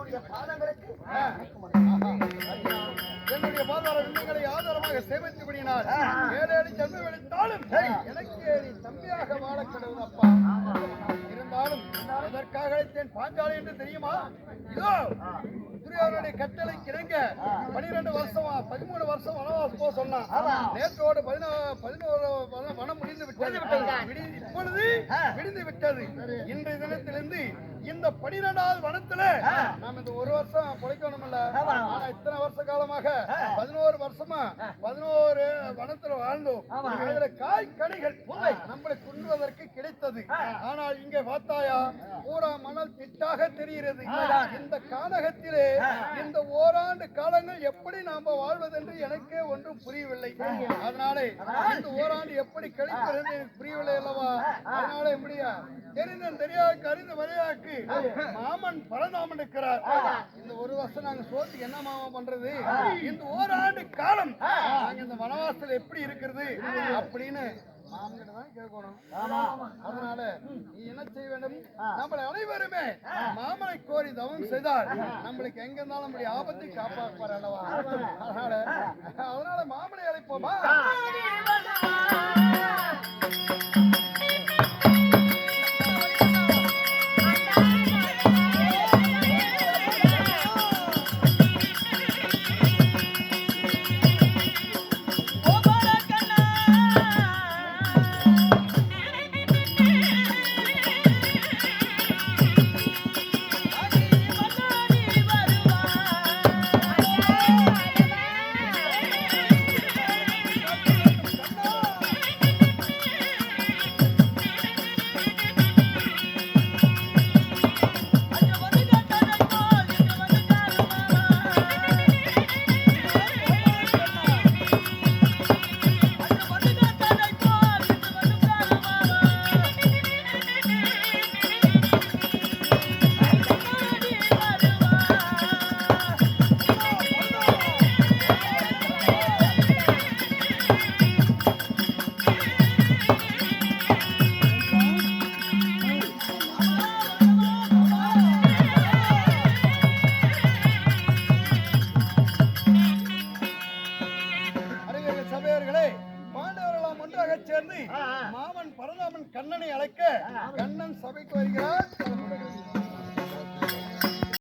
என்னுடைய பாதங்களுக்கு என்னுடைய பாதார விண்ணங்களை ஆதாரமாக சேமித்துபடியினால் ஏழேழு ஜன்மம் எடுத்தாலும் எனக்கு நீ தம்பியாக வாழ கடவுளப்பா. இருந்தாலும் அதற்காக அழைத்தேன் பாஞ்சாலி என்று தெரியுமா? இதோ துரியோதனுடைய கட்டளை கிணங்க 12 வருஷம் 13 வருஷம் வனவாசம் போக சொன்னான். நேற்றோடு 11 வனம் முடிந்து விட்டது. இப்பொழுது விடுந்து விட்டது. இன்றைய தினத்திலிருந்து இந்த 12வது வனத்துல நாம் இந்த ஒரு வருஷம் பொழைக்கணும்ல. ஆனா இத்தனை வருஷ காலமாக 11 வருஷமா 11 வனத்துல வாழ்ந்தோம். அதுல காய் கனிகள் நம்மளை குன்றுவதற்கு கிடைத்தது. ஆனால் இங்க பார்த்தாயா பூரா மணல் திட்டாக தெரிகிறது. இந்த கானகத்திலே இந்த ஓராண்டு காலங்கள் எப்படி நாம வாழ்வதென்று எனக்கே ஒன்றும் புரியவில்லை. அதனாலே இந்த ஓராண்டு எப்படி கழிப்பது எனக்கு புரியவில்லை அல்லவா? அதனால எப்படியா தெரிந்த தெரியாக்கு அறிந்த வரையாக்கு மாமன் பரந்தாமன் இருக்கிறார். இந்த ஒரு வருஷம் நாங்க சோத்துக்கு என்ன மாமா பண்றது? இந்த ஓராண்டு காலம் நாங்க இந்த வனவாசல் எப்படி இருக்கிறது அப்படின்னு மாமன்கிட்ட தான் கேட்கணும். அதனால நீ என்ன செய்ய வேண்டும்? நம்மளை அனைவருமே மாமனை கோரி தவம் செய்தால் நம்மளுக்கு எங்க இருந்தாலும் நம்முடைய ஆபத்தை காப்பாற்பார் அல்லவா? அதனால மாமனை அழைப்போமா? சேர்ந்து மாமன் பரந்தாமன் கண்ணனை அழைக்க கண்ணன் சபைக்கு வருகிறார்.